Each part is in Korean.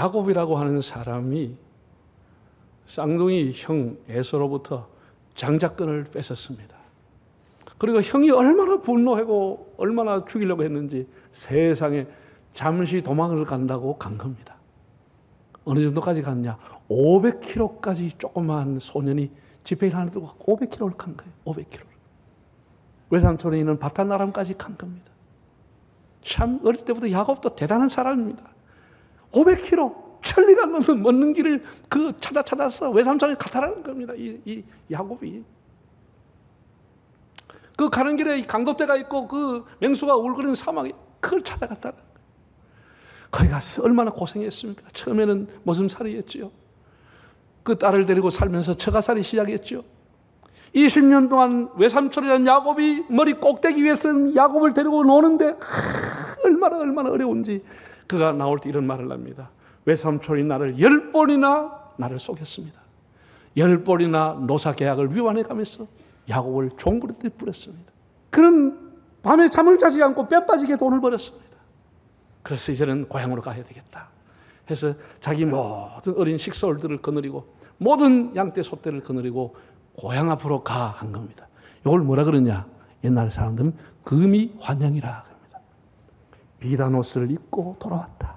야곱이라고 하는 사람이 쌍둥이 형 에서로부터 장자권을 뺏었습니다. 그리고 형이 얼마나 분노하고 얼마나 죽이려고 했는지 세상에 잠시 도망을 간다고 간 겁니다. 어느 정도까지 갔냐? 500km까지 조그만 소년이 지팡이를 하나 들고 500km를 간 거예요. 500km를. 외삼촌이 있는 바탄나람까지 간 겁니다. 참 어릴 때부터 야곱도 대단한 사람입니다. 500km 천리가 넘는 길을 찾아서 외삼촌이 가타라는 겁니다. 이 야곱이. 그 가는 길에 강도대가 있고 그 맹수가 울거리는 사막에 그걸 찾아갔다는 거예요. 거기 가서 얼마나 고생했습니까? 처음에는 머슴살이였지요. 그 딸을 데리고 살면서 처가살이 시작했죠. 20년 동안 외삼촌이라는 야곱이 머리 꼭대기 위에서는 야곱을 데리고 노는데 얼마나 어려운지 그가 나올 때 이런 말을 합니다. 외삼촌이 나를 10번이나 나를 속였습니다. 10번이나 노사계약을 위반해가면서 야곱을 종부리듯 뿌렸습니다. 그런 밤에 잠을 자지 않고 뼈 빠지게 돈을 벌었습니다. 그래서 이제는 고향으로 가야 되겠다 해서 자기 모든 어린 식솔들을 거느리고 모든 양떼 소떼를 거느리고 고향 앞으로 가 한 겁니다. 이걸 뭐라 그러냐? 옛날 사람들은 금이 환영이라 합니다. 비단 옷을 입고 돌아왔다.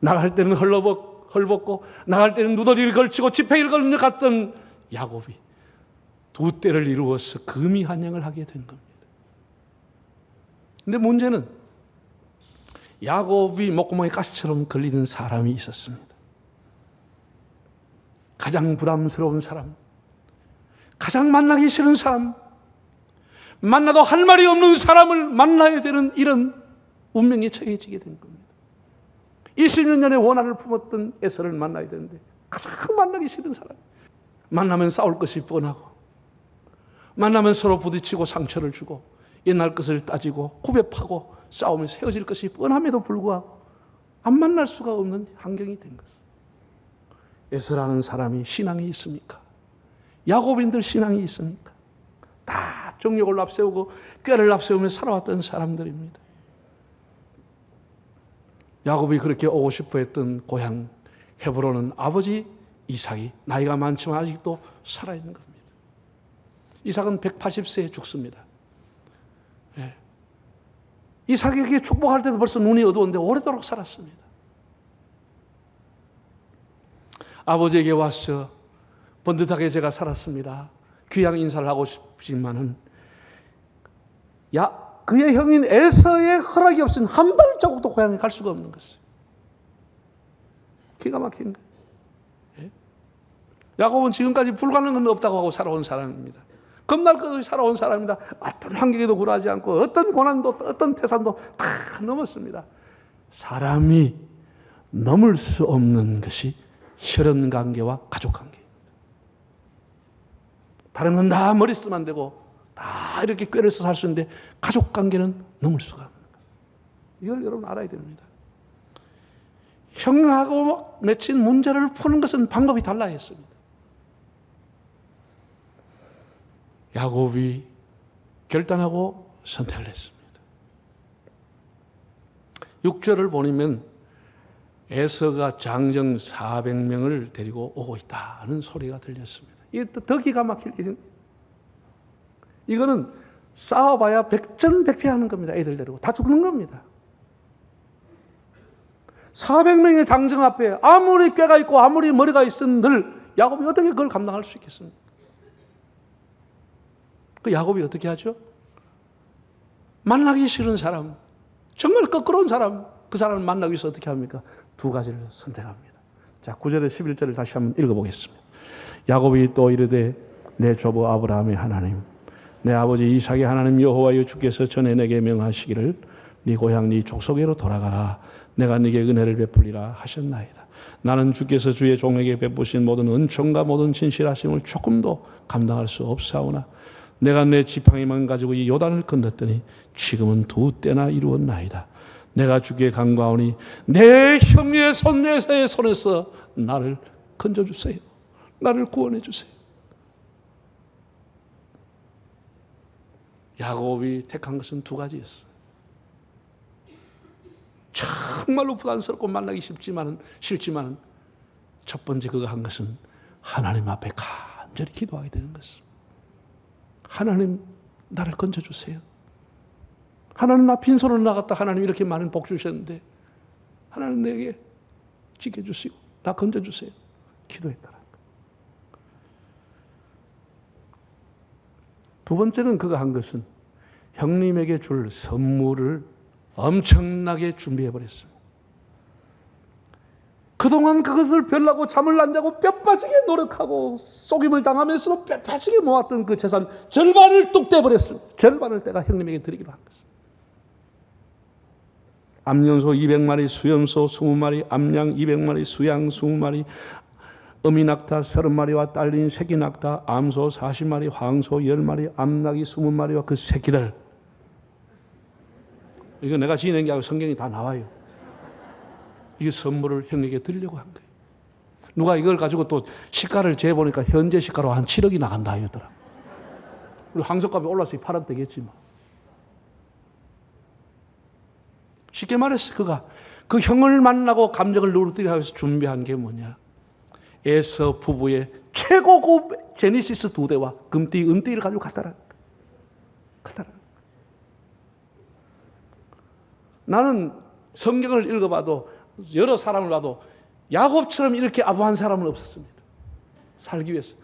나갈 때는 헐벗고 나갈 때는 누더리를 걸치고 지팡이를 걸며 갔던 야곱이 두 때를 이루어서 금이 환영을 하게 된 겁니다. 근데 문제는 야곱이 목구멍에 가시처럼 걸리는 사람이 있었습니다. 가장 부담스러운 사람, 가장 만나기 싫은 사람, 만나도 할 말이 없는 사람을 만나야 되는 이런 운명에 처해지게 된 겁니다. 20년 전에 원한을 품었던 에서를 만나야 되는데 가장 만나기 싫은 사람, 만나면 싸울 것이 뻔하고 만나면 서로 부딪히고 상처를 주고 옛날 것을 따지고 구별하고 싸우면서 헤어질 것이 뻔함에도 불구하고 안 만날 수가 없는 환경이 된 것입니다. 에서라는 사람이 신앙이 있습니까? 야곱인들 신앙이 있습니까? 다 정욕을 앞세우고 꾀를 앞세우며 살아왔던 사람들입니다. 야곱이 그렇게 오고 싶어 했던 고향 헤브론은 아버지 이삭이 나이가 많지만 아직도 살아있는 겁니다. 이삭은 180세에 죽습니다. 예. 이삭에게 축복할 때도 벌써 눈이 어두웠는데 오래도록 살았습니다. 아버지에게 와서 번듯하게 제가 살았습니다. 귀양 인사를 하고 싶지만은 그의 형인 에서의 허락이 없으면 한 발자국도 고향에 갈 수가 없는 것이에요. 기가 막힌 거예요. 예? 야곱은 지금까지 불가능한 건 없다고 하고 살아온 사람입니다. 겁날 것 없이 살아온 사람입니다. 어떤 환경에도 굴하지 않고 어떤 고난도 어떤 태산도 다 넘었습니다. 사람이 넘을 수 없는 것이 혈연관계와 가족관계입니다. 다른 건 다 머리 쓰면 안 되고 다 이렇게 꾀를 써 살 수 있는데 가족관계는 넘을 수가 없는 것입니다. 이걸 여러분 알아야 됩니다. 형하고 맺힌 문제를 푸는 것은 방법이 달라 했습니다. 야곱이 결단하고 선택을 했습니다. 6절을 보면 에서가 장정 400명을 데리고 오고 있다는 소리가 들렸습니다. 이게 더 기가 막힐 일입니다. 이거는 싸워봐야 백전백패하는 겁니다. 애들 데리고 다 죽는 겁니다. 400명의 장정 앞에 아무리 꾀가 있고 아무리 머리가 있은들 야곱이 어떻게 그걸 감당할 수 있겠습니까? 그 야곱이 어떻게 하죠? 만나기 싫은 사람, 정말 껄끄러운 사람, 그 사람을 만나기 위해서 어떻게 합니까? 두 가지를 선택합니다. 자, 9절에 11절을 다시 한번 읽어보겠습니다. 야곱이 또 이르되 내 조부 아브라함의 하나님, 내 아버지 이삭의 하나님 여호와여 주께서 전에 내게 명하시기를 네 고향 네 족속에로 돌아가라. 내가 네게 은혜를 베풀리라 하셨나이다. 나는 주께서 주의 종에게 베푸신 모든 은총과 모든 진실하심을 조금도 감당할 수 없사오나 내가 내 지팡이만 가지고 이 요단을 건넜더니 지금은 두 때나 이루었나이다. 내가 주께 간구하오니 내 형의 손에서의 손에서 나를 건져주세요. 나를 구원해 주세요. 야곱이 택한 것은 두 가지였어요. 정말로 부담스럽고 만나기 싫지만 첫 번째 그가 한 것은 하나님 앞에 간절히 기도하게 되는 것입니다. 하나님, 나를 건져주세요. 하나님, 나 빈손으로 나갔다 하나님 이렇게 많은 복 주셨는데 하나님 내게 지켜주시고 나 건져주세요. 기도했다는 것. 두 번째는 그가 한 것은 형님에게 줄 선물을 엄청나게 준비해버렸습니다. 그동안 그것을 별라고 잠을 안 자고 뼈 빠지게 노력하고 속임을 당하면서도 뼈 빠지게 모았던 그 재산 절반을 뚝 떼버렸습니다. 절반을 떼가 형님에게 드리기로 한 것입니다. 암연소 200마리, 수염소 20마리, 암양 200마리, 수양 20마리, 어미낙타 30마리와 딸린 새끼낙타, 암소 40마리, 황소 10마리, 암낙이 20마리와 그 새끼들. 이거 내가 지어낸 게 아니고 성경이 다 나와요. 이 선물을 형님에게 드리려고 한 거예요. 누가 이걸 가지고 또 시가를 재보니까 현재 시가로 한 7억이 나간다 이러더라. 그리고 항소값이 올라서 8억 되겠지 뭐. 쉽게 말해서 그가 그 형을 만나고 감정을 누르뜨리기 위해서 준비한 게 뭐냐. 에서 부부의 최고급 제니시스 2대와 금띠, 은띠를 가지고 갔다라는 거예요. 나는 성경을 읽어봐도 여러 사람을 봐도 야곱처럼 이렇게 아부한 사람은 없었습니다. 살기 위해서.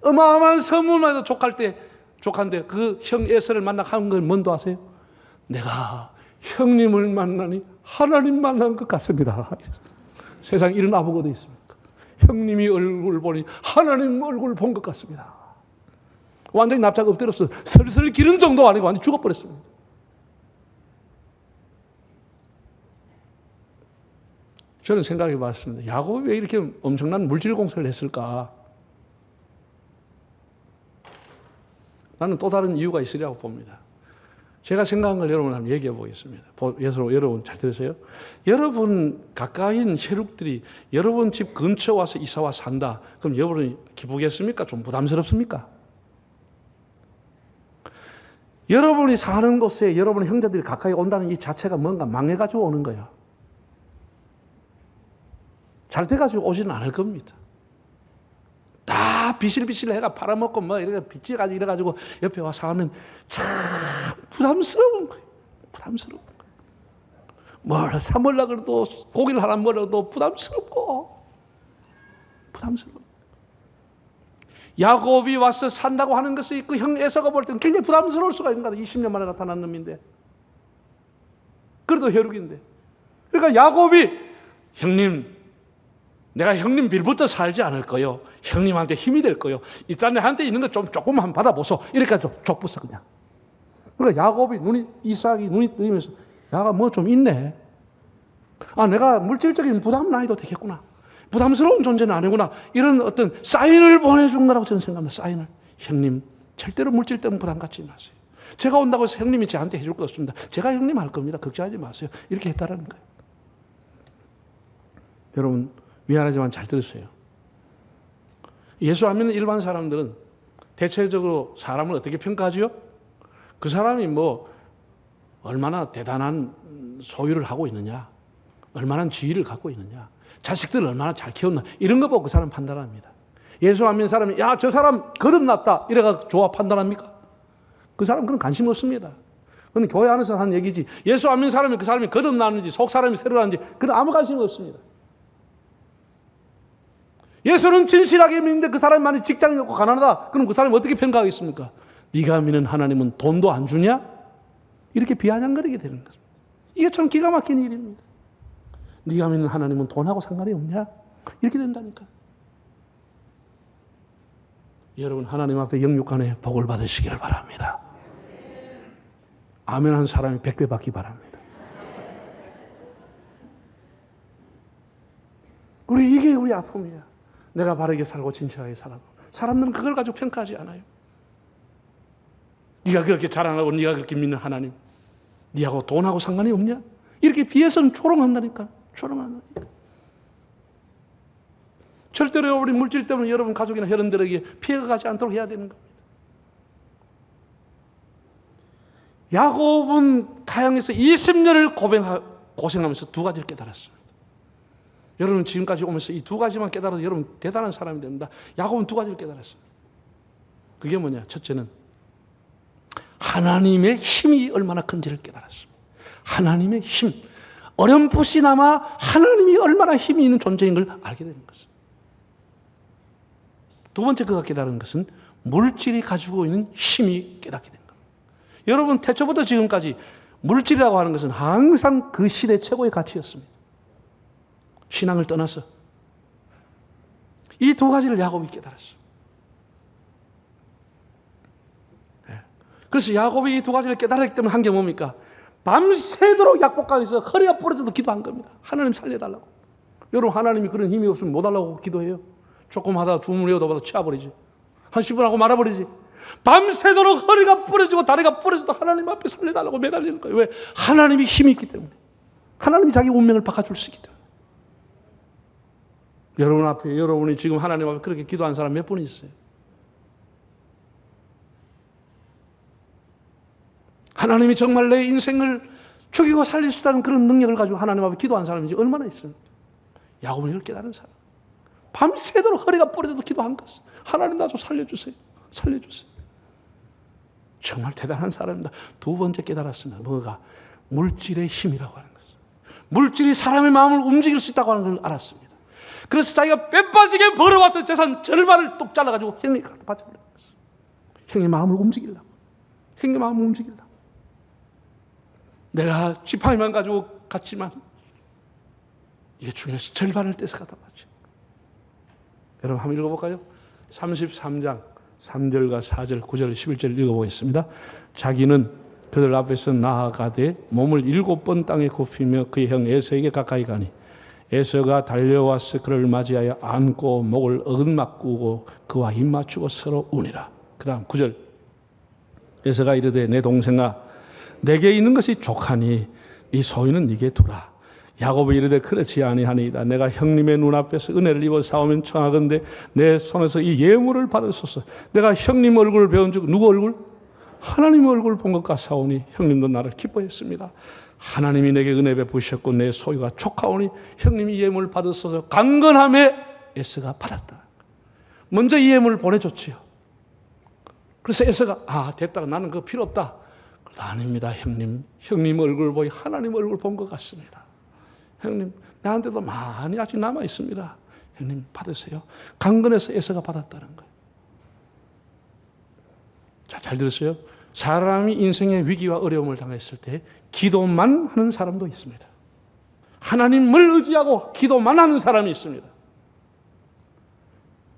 어마어마한 선물만 해도 족한데 그 형 에서를 만나 한 건 뭔도 아세요? 내가 형님을 만나니 하나님 만난 것 같습니다. 세상에 이런 아부가 어디 있습니까? 형님이 얼굴 보니 하나님 얼굴 본 것 같습니다. 완전히 납작 엎드렸어. 슬슬 기른 정도 아니고 완전히 죽어버렸습니다. 저는 생각해 봤습니다. 야곱이 왜 이렇게 엄청난 물질 공세를 했을까? 나는 또 다른 이유가 있으리라고 봅니다. 제가 생각한 걸 여러분 한번 얘기해 보겠습니다. 여러분 잘 들으세요? 여러분 가까이인 혈육들이 여러분 집 근처 와서 이사와 산다. 그럼 여러분이 기쁘겠습니까? 좀 부담스럽습니까? 여러분이 사는 곳에 여러분의 형제들이 가까이 온다는 이 자체가 뭔가 망해가지고 오는 거예요. 잘 돼가지고 오지는 않을 겁니다. 다 비실비실 해가 팔아먹고 뭐 이렇게 빚져가지고 이래가지고 옆에 와서 하면 참 부담스러운 거예요. 부담스러운 거예요. 뭘 사먹으려고 그래도 고기를 하나 먹어도 부담스럽고 부담스러워. 야곱이 와서 산다고 하는 것이 그 형 에서가 볼 때는 굉장히 부담스러울 수가 있는 거다. 20년 만에 나타난 놈인데. 그래도 혈육인데. 그러니까 야곱이 형님 내가 형님 빌부터 살지 않을 거요. 형님한테 힘이 될 거요. 일단 내한테 있는 거 좀 조금만 받아보소. 이렇게 해서 족부서 그냥. 그러니까 야곱이 이삭이 눈이 뜨이면서 야가 뭐 좀 있네. 아, 내가 물질적인 부담은 아니도 되겠구나. 부담스러운 존재는 아니구나. 이런 어떤 사인을 보내준 거라고 저는 생각합니다. 사인을. 형님, 절대로 물질 때문에 부담 갖지 마세요. 제가 온다고 해서 형님이 저한테 해줄 거 없습니다. 제가 형님 할 겁니다. 걱정하지 마세요. 이렇게 했다라는 거예요. 여러분, 미안하지만 잘 들으세요. 예수 안 믿는 일반 사람들은 대체적으로 사람을 어떻게 평가하죠? 그 사람이 뭐 얼마나 대단한 소유를 하고 있느냐, 얼마나 지위를 갖고 있느냐, 자식들을 얼마나 잘 키웠나 이런 거 보고 그 사람 판단합니다. 예수 안 믿는 사람이 야, 저 사람 거듭났다 이래가 좋아 판단합니까? 그 사람 그런 관심 없습니다. 그건 교회 안에서 하는 얘기지. 예수 안 믿는 사람이 그 사람이 거듭났는지 속 사람이 새로 났는지 그건 아무 관심 없습니다. 예수는 진실하게 믿는데 그 사람이 만약 직장이 없고 가난하다. 그럼 그 사람이 어떻게 평가하겠습니까? 네가 믿는 하나님은 돈도 안 주냐? 이렇게 비아냥거리게 되는 거죠. 이게 참 기가 막힌 일입니다. 네가 믿는 하나님은 돈하고 상관이 없냐? 이렇게 된다니까. 여러분 하나님 앞에 영육간에 복을 받으시기를 바랍니다. 아멘 한 사람이 100배 받기 바랍니다. 이게 우리 아픔이야. 내가 바르게 살고 진실하게 살아도 사람들은 그걸 가지고 평가하지 않아요. 네가 그렇게 자랑하고 네가 그렇게 믿는 하나님 네하고 돈하고 상관이 없냐? 이렇게 비해서는 조롱한다니까. 조롱한다니까. 절대로 우리 물질 때문에 여러분 가족이나 혈연들에게 피해가 가지 않도록 해야 되는 겁니다. 야곱은 타향에서 20년을 고생하면서 두 가지를 깨달았습니다. 여러분 지금까지 오면서 이 두 가지만 깨달아도 여러분 대단한 사람이 됩니다. 야곱은 두 가지를 깨달았습니다. 그게 뭐냐? 첫째는 하나님의 힘이 얼마나 큰지를 깨달았습니다. 하나님의 힘. 어렴풋이나마 하나님이 얼마나 힘이 있는 존재인 걸 알게 되는 것입니다. 두 번째 그가 깨달은 것은 물질이 가지고 있는 힘이 깨닫게 된 겁니다. 여러분 태초부터 지금까지 물질이라고 하는 것은 항상 그 시대 최고의 가치였습니다. 신앙을 떠나서 이 두 가지를 야곱이 깨달았어요. 그래서 야곱이 이 두 가지를 깨달았기 때문에 한 게 뭡니까? 밤새도록 약복강에서 허리가 부러져도 기도한 겁니다. 하나님 살려달라고. 여러분 하나님이 그런 힘이 없으면 못 하려고 기도해요? 조금 하다가 두 문 외우다가 치워버리지. 한 10분 하고 말아버리지. 밤새도록 허리가 부러지고 다리가 부러져도 하나님 앞에 살려달라고 매달리는 거예요. 왜? 하나님이 힘이 있기 때문에. 하나님이 자기 운명을 바꿔줄 수 있기 때문에. 여러분 앞에, 여러분이 지금 하나님 앞에 그렇게 기도한 사람 몇 분 있어요? 하나님이 정말 내 인생을 죽이고 살릴 수 있다는 그런 능력을 가지고 하나님 앞에 기도한 사람이 얼마나 있습니까? 야곱은 이걸 깨달은 사람. 밤새도록 허리가 부러져도 기도한 것. 하나님 나 좀 살려주세요. 살려주세요. 정말 대단한 사람입니다. 두 번째 깨달았습니다. 뭐가? 물질의 힘이라고 하는 것입니다. 물질이 사람의 마음을 움직일 수 있다고 하는 걸 알았습니다. 그래서 자기가 빼빠지게 벌어왔던 재산 절반을 똑 잘라가지고 형님 갖다 바쳐버린 것입니다. 형님 마음을 움직이려고. 형님 마음을 움직이려고. 내가 지팡이만 가지고 갔지만 이게 중요해서 절반을 떼서 갖다 바쳐. 여러분 한번 읽어볼까요? 33장 3절과 4절 9절 11절 읽어보겠습니다. 자기는 그들 앞에서 나아가되 몸을 7번 땅에 굽히며 그의 형 에서에게 가까이 가니 에서가 달려와서 그를 맞이하여 안고 목을 어긋맞고 그와 입 맞추고 서로 우니라. 그 다음 9절 에서가 이르되 내 동생아 내게 있는 것이 족하니 이 소유는 네게 두라. 야곱이 이르되 그렇지 아니하니이다. 내가 형님의 눈앞에서 은혜를 입어 싸우면 청하건대 내 손에서 이 예물을 받으소서. 내가 형님 얼굴을 배운 즉 누구 얼굴? 하나님의 얼굴을 본 것 같사오니 형님도 나를 기뻐했습니다. 하나님이 내게 은혜 베푸셨고 내 소유가 족하오니 형님이 예물을 받으소서. 강건함에 에서가 받았다. 먼저 이 예물을 보내줬지요. 그래서 에서가 됐다. 나는 그거 필요 없다. 아닙니다 형님. 형님 얼굴 보이 하나님 얼굴 본 것 같습니다. 형님 나한테도 많이 아직 남아 있습니다. 형님 받으세요. 강건해서 에서가 받았다는 거예요. 자, 잘 들으세요. 사람이 인생의 위기와 어려움을 당했을 때 기도만 하는 사람도 있습니다. 하나님을 의지하고 기도만 하는 사람이 있습니다.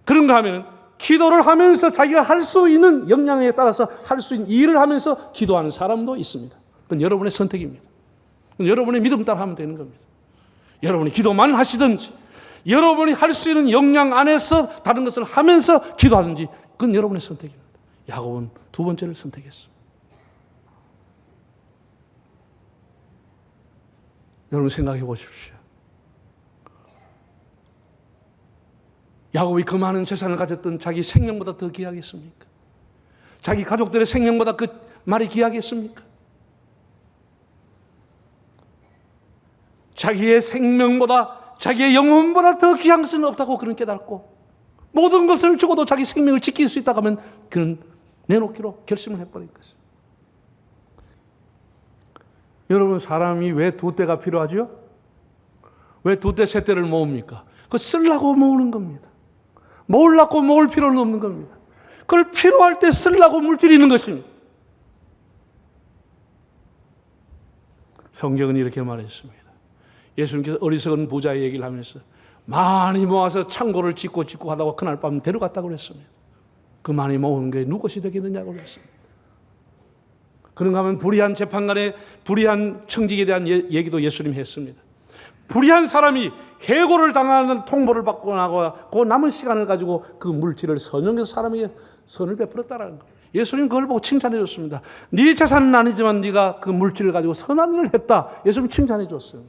그런가 하면 기도를 하면서 자기가 할 수 있는 역량에 따라서 할 수 있는 일을 하면서 기도하는 사람도 있습니다. 그건 여러분의 선택입니다. 그건 여러분의 믿음 따라 하면 되는 겁니다. 여러분이 기도만 하시든지 여러분이 할 수 있는 역량 안에서 다른 것을 하면서 기도하든지 그건 여러분의 선택입니다. 야곱은 두 번째를 선택했어요. 여러분 생각해 보십시오. 야곱이 그 많은 재산을 가졌던 자기 생명보다 더 귀하겠습니까? 자기 가족들의 생명보다 그 말이 귀하겠습니까? 자기의 생명보다 자기의 영혼보다 더 귀한 것은 없다고 그는 깨닫고 모든 것을 주고도 자기 생명을 지킬 수 있다고 하면 그는 내놓기로 결심을 해버린 것이죠. 여러분 사람이 왜 두 대가 필요하죠? 왜 두 대, 세 대를 모읍니까? 그거 쓰려고 모으는 겁니다. 모으려고 모을 필요는 없는 겁니다. 그걸 필요할 때 쓰려고 물질이 있는 것입니다. 성경은 이렇게 말했습니다. 예수님께서 어리석은 부자의 얘기를 하면서 많이 모아서 창고를 짓고 하다가 그날 밤 데려갔다고 그랬습니다. 그 많이 모은 게 누구 것이 되겠느냐고 그랬습니다. 그런가 하면 불의한 재판관의 불의한 청직에 대한 얘기도 예수님이 했습니다. 불의한 사람이 해고를 당하는 통보를 받고 나고 그 남은 시간을 가지고 그 물질을 선용해서 사람에게 선을 베풀었다는 거예요. 예수님 그걸 보고 칭찬해 줬습니다. 네 재산은 아니지만 네가 그 물질을 가지고 선한 일을 했다. 예수님 칭찬해 줬어요.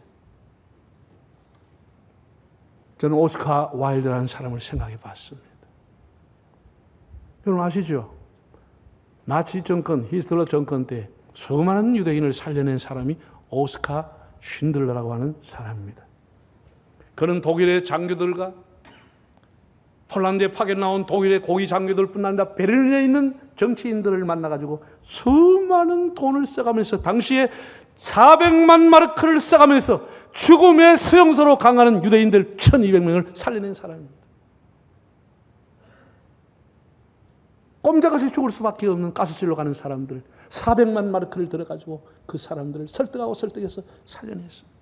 저는 오스카 와일드라는 사람을 생각해 봤습니다. 여러분 아시죠? 나치 정권, 히틀러 정권 때 수많은 유대인을 살려낸 사람이 오스카 쉰들러라고 하는 사람입니다. 그는 독일의 장교들과 폴란드에 파견 나온 독일의 고위 장교들뿐 아니라 베를린에 있는 정치인들을 만나가지고 수많은 돈을 써가면서 당시에 400만 마르크를 써가면서 죽음의 수용소로 강하는 유대인들 1200명을 살려낸 사람입니다. 꼼짝없이 죽을 수밖에 없는 가스실로 가는 사람들 400만 마르크를 들어가지고 그 사람들을 설득하고 설득해서 살려냈습니다.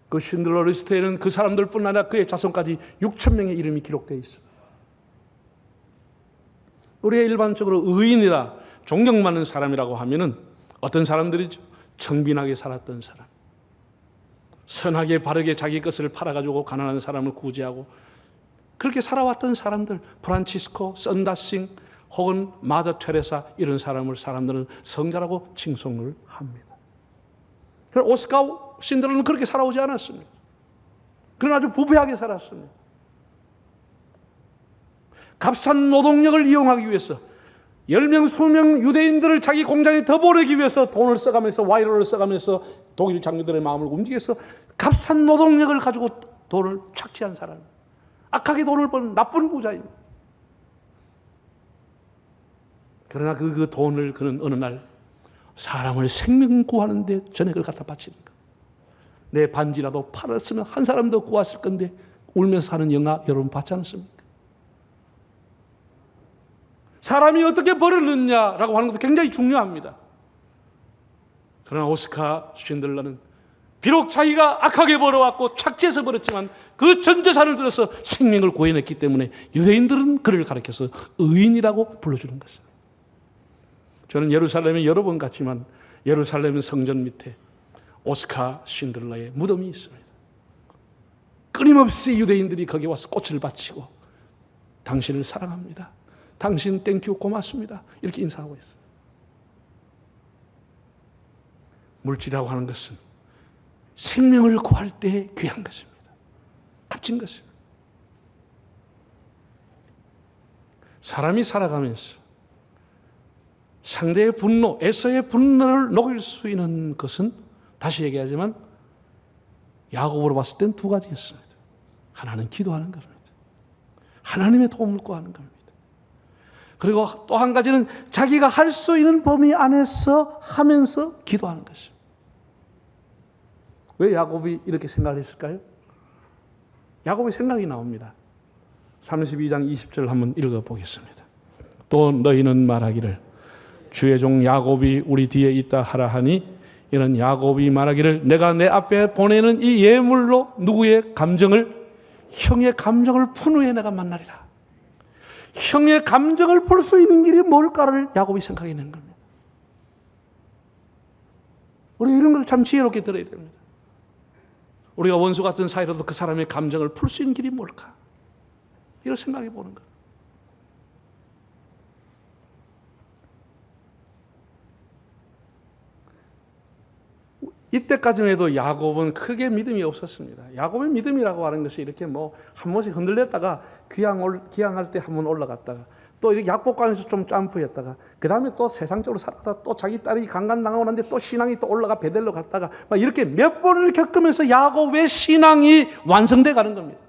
그 쉰들러 리스트에는 그 사람들뿐 아니라 그의 자손까지 6,000명의 이름이 기록되어 있습니다. 우리가 일반적으로 의인이라 존경받는 사람이라고 하면은 어떤 사람들이죠? 청빈하게 살았던 사람, 선하게 바르게 자기 것을 팔아가지고 가난한 사람을 구제하고 그렇게 살아왔던 사람들, 프란치스코, 선다싱 혹은 마더 테레사 이런 사람들은 성자라고 칭송을 합니다. 그러나 오스카 쉰들러는 그렇게 살아오지 않았습니다. 그러나 아주 부패하게 살았습니다. 값싼 노동력을 이용하기 위해서 10명, 20명 유대인들을 자기 공장에 더 보내기 위해서 돈을 써가면서 와이로를 써가면서 독일 장교들의 마음을 움직여서 값싼 노동력을 가지고 돈을 착취한 사람, 악하게 돈을 버는 나쁜 부자입니다. 그러나 그 돈을 그는 어느 날 사람을 생명 구하는 데 전액을 갖다 바치는 것. 내 반지라도 팔았으면 한 사람 더 구했을 건데 울면서 사는 영화 여러분 봤지 않습니까? 사람이 어떻게 벌었느냐라고 하는 것도 굉장히 중요합니다. 그러나 오스카 쉰들러는 비록 자기가 악하게 벌어왔고 착취해서 벌었지만 그 전 재산을 들여서 생명을 구해냈기 때문에 유대인들은 그를 가리켜서 의인이라고 불러주는 것입니다. 저는 예루살렘에 여러 번 갔지만 예루살렘 성전 밑에 오스카 쉰들러의 무덤이 있습니다. 끊임없이 유대인들이 거기 와서 꽃을 바치고 당신을 사랑합니다. 당신 땡큐 고맙습니다. 이렇게 인사하고 있어요. 물질이라고 하는 것은 생명을 구할 때 귀한 것입니다. 값진 것입니다. 사람이 살아가면서 상대의 분노, 에서의 분노를 녹일 수 있는 것은 다시 얘기하지만 야곱으로 봤을 땐 두 가지였습니다. 하나는 기도하는 겁니다. 하나님의 도움을 구하는 겁니다. 그리고 또 한 가지는 자기가 할 수 있는 범위 안에서 하면서 기도하는 것입니다. 왜 야곱이 이렇게 생각을 했을까요? 야곱의 생각이 나옵니다. 32장 20절 한번 읽어보겠습니다. 또 너희는 말하기를 주의 종 야곱이 우리 뒤에 있다 하라 하니 이는 야곱이 말하기를 내가 내 앞에 보내는 이 예물로 누구의 감정을 형의 감정을 푼 후에 내가 만나리라. 형의 감정을 풀 수 있는 길이 뭘까를 야곱이 생각해낸 겁니다. 우리 이런 걸 참 지혜롭게 들어야 됩니다. 우리가 원수 같은 사이로도 그 사람의 감정을 풀 수 있는 길이 뭘까? 이걸 생각해 보는 거예요. 이때까지만 해도 야곱은 크게 믿음이 없었습니다. 야곱의 믿음이라고 하는 것이 이렇게 한 번씩 흔들렸다가 귀향할 때 한 번 올라갔다가 또 이렇게 약복강에서 좀 점프했다가 그 다음에 또 세상적으로 살아가다 또 자기 딸이 강간당하고 났는데 또 신앙이 또 올라가 베델로 갔다가 막 이렇게 몇 번을 겪으면서 야곱의 신앙이 완성돼 가는 겁니다.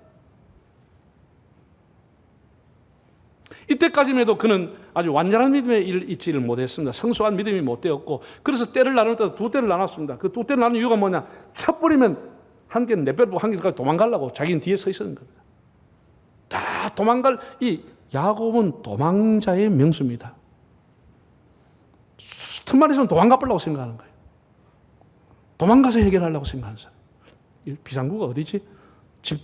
이때까지만 해도 그는 아주 완전한 믿음에 있지를 못했습니다. 성숙한 믿음이 못 되었고 그래서 때를 나눌 때도 두 때를 나눴습니다. 그 두 때를 나눈 이유가 뭐냐? 쳐버리면 한 개는 내빼고 한 개까지 도망가려고 자기는 뒤에 서 있었는 겁니다. 다 도망갈 이 야곱은 도망자의 명수입니다. 틈만 있으면 도망가보려고 생각하는 거예요. 도망가서 해결하려고 생각하는 사람. 비상구가 어디지? 집에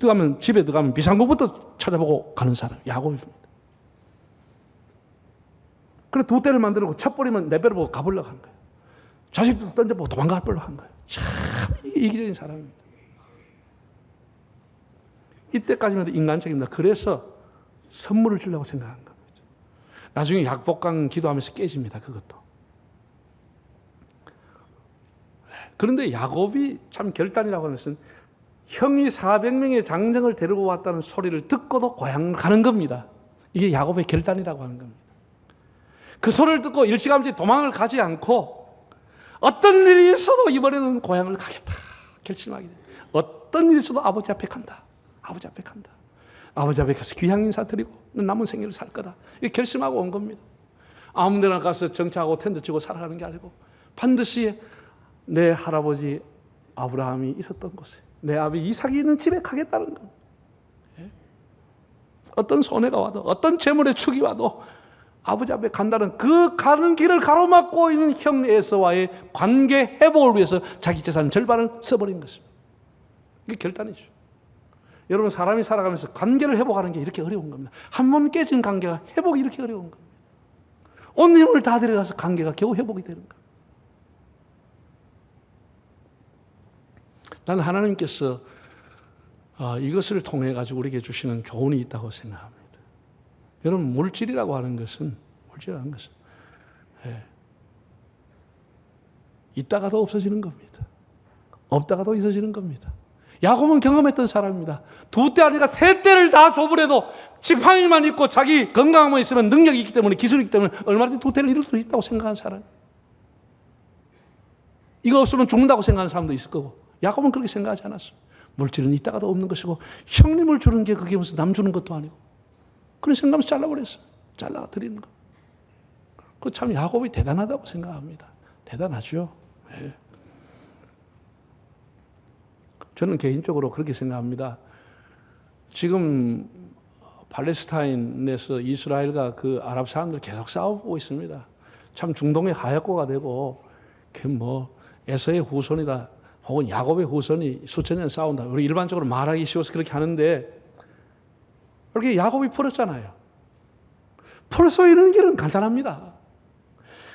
들어가면 비상구부터 찾아보고 가는 사람. 야곱입니다. 그래 두 때를 만들고 쳐버리면 내버려보고 가보려고 한 거예요. 자식도 던져보고 도망가보려고 한 거예요. 참 이기적인 사람입니다. 이때까지만 해도 인간적입니다. 그래서 선물을 주려고 생각한 겁니다. 나중에 약복강 기도하면서 깨집니다. 그것도. 그런데 야곱이 참 결단이라고 하는 것은 형이 400명의 장정을 데리고 왔다는 소리를 듣고도 고향을 가는 겁니다. 이게 야곱의 결단이라고 하는 겁니다. 그 소리를 듣고 일찌감치 도망을 가지 않고 어떤 일이 있어도 이번에는 고향을 가겠다 결심하게 돼. 어떤 일이 있어도 아버지 앞에 간다. 아버지 앞에 간다. 아버지 앞에 가서 귀향 인사 드리고 남은 생애를 살 거다. 이게 결심하고 온 겁니다. 아무 데나 가서 정착하고 텐트 치고 살아가는 게 아니고 반드시 내 할아버지 아브라함이 있었던 곳에 내 아비 이삭이 있는 집에 가겠다는 겁니다. 어떤 손해가 와도 어떤 재물의 축이 와도 아버지 앞에 간다는 그 가는 길을 가로막고 있는 형 에서와의 관계 회복을 위해서 자기 재산 절반을 써버린 것입니다. 이게 결단이죠. 여러분 사람이 살아가면서 관계를 회복하는 게 이렇게 어려운 겁니다. 한 번 깨진 관계가 회복이 이렇게 어려운 겁니다. 온 힘을 다 들여가서 관계가 겨우 회복이 되는 거예요. 나는 하나님께서 이것을 통해 가지고 우리에게 주시는 교훈이 있다고 생각합니다. 여러분 물질이라고 하는 것은 있다가도 없어지는 겁니다. 없다가도 있어지는 겁니다. 야곱은 경험했던 사람입니다. 2대 아니라 3대를 다 줘버려도 지팡이만 있고 자기 건강만 있으면 능력이 있기 때문에 기술이 있기 때문에 얼마든지 2대를 이룰 수 있다고 생각하는 사람. 이거 없으면 죽는다고 생각하는 사람도 있을 거고 야곱은 그렇게 생각하지 않았어. 물질은 있다가도 없는 것이고 형님을 주는 게 그게 무슨 남 주는 것도 아니고 그런 생각하면서 잘라버렸어. 잘라드리는 거. 그 참 야곱이 대단하다고 생각합니다. 대단하죠. 네. 저는 개인적으로 그렇게 생각합니다. 지금 팔레스타인에서 이스라엘과 그 아랍 사람들 계속 싸우고 있습니다. 참 중동의 하약고가 되고 에서의 후손이다 혹은 야곱의 후손이 수천 년 싸운다. 우리 일반적으로 말하기 쉬워서 그렇게 하는데 그렇게 야곱이 풀었잖아요. 풀 수 있는 길은 간단합니다.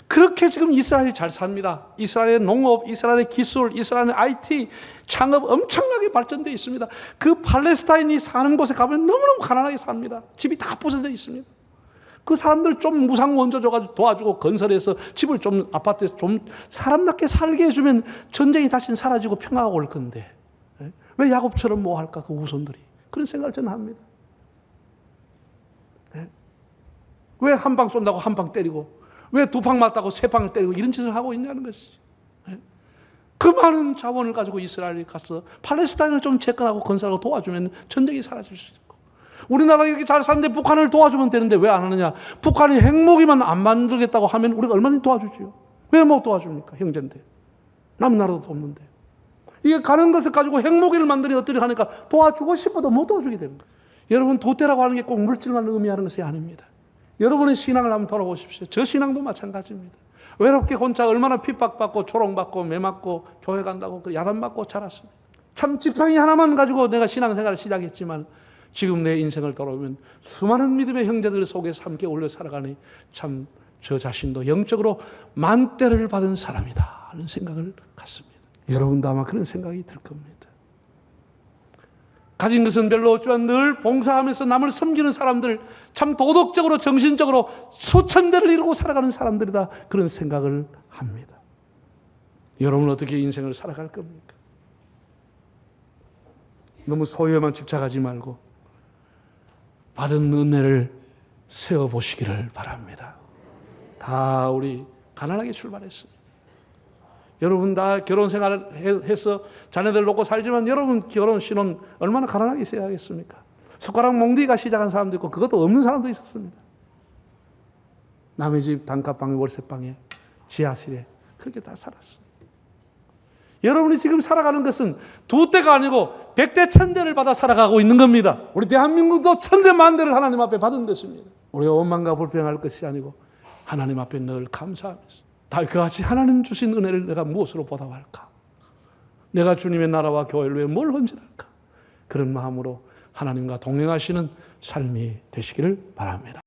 그렇게 지금 이스라엘이 잘 삽니다. 이스라엘의 농업, 이스라엘의 기술, 이스라엘의 IT, 창업 엄청나게 발전되어 있습니다. 그 팔레스타인이 사는 곳에 가면 너무너무 가난하게 삽니다. 집이 다 부서져 있습니다. 그 사람들 좀 무상 원조 줘가지고 도와주고 건설해서 집을 좀 아파트에서 좀 사람답게 살게 해주면 전쟁이 다시 사라지고 평화가 올 건데 왜 야곱처럼 뭐 할까 그 후손들이 그런 생각을 저는 합니다. 왜 한 방 쏜다고 한 방 때리고 왜 2방 맞다고 3방을 때리고 이런 짓을 하고 있냐는 것이지. 그 많은 자원을 가지고 이스라엘이 가서 팔레스타인을 좀 재건하고 건설하고 도와주면 전쟁이 사라질 수 있고 우리나라가 이렇게 잘 사는데 북한을 도와주면 되는데 왜 안 하느냐. 북한이 핵무기만 안 만들겠다고 하면 우리가 얼마나 도와주지요. 왜 못 도와줍니까? 형제인데. 남은 나라도 없는데. 이게 가는 것을 가지고 핵무기를 만드니 어떻게 하니까 도와주고 싶어도 못 도와주게 되는 거예요. 여러분 도태라고 하는 게 꼭 물질만 의미하는 것이 아닙니다. 여러분의 신앙을 한번 돌아보십시오. 저 신앙도 마찬가지입니다. 외롭게 혼자 얼마나 핍박받고 조롱받고 매맞고 교회 간다고 야단받고 자랐습니다. 참 지팡이 하나만 가지고 내가 신앙생활을 시작했지만 지금 내 인생을 돌아보면 수많은 믿음의 형제들 속에서 함께 올려 살아가니 참 저 자신도 영적으로 만대를 받은 사람이다 하는 생각을 갖습니다. 여러분도 아마 그런 생각이 들 겁니다. 가진 것은 별로 없지만 늘 봉사하면서 남을 섬기는 사람들 참 도덕적으로 정신적으로 수천 대를 이루고 살아가는 사람들이다 그런 생각을 합니다. 여러분은 어떻게 인생을 살아갈 겁니까? 너무 소유에만 집착하지 말고 받은 은혜를 세워보시기를 바랍니다. 다 우리 가난하게 출발했습니다. 여러분 다 결혼 생활을 해서 자녀들 놓고 살지만 여러분 결혼 신혼 얼마나 가난하게 있어야 하겠습니까? 숟가락 몽디가 시작한 사람도 있고 그것도 없는 사람도 있었습니다. 남의 집 단칸방에 월세방에 지하실에 그렇게 다 살았습니다. 여러분이 지금 살아가는 것은 2대가 아니고 100대 1000대를 받아 살아가고 있는 겁니다. 우리 대한민국도 1000대 만대를 하나님 앞에 받은 것입니다. 우리가 원망과 불평할 것이 아니고 하나님 앞에 늘 감사하면서 그같이 하나님 주신 은혜를 내가 무엇으로 보답할까? 내가 주님의 나라와 교회를 위해 뭘 헌신할까? 그런 마음으로 하나님과 동행하시는 삶이 되시기를 바랍니다.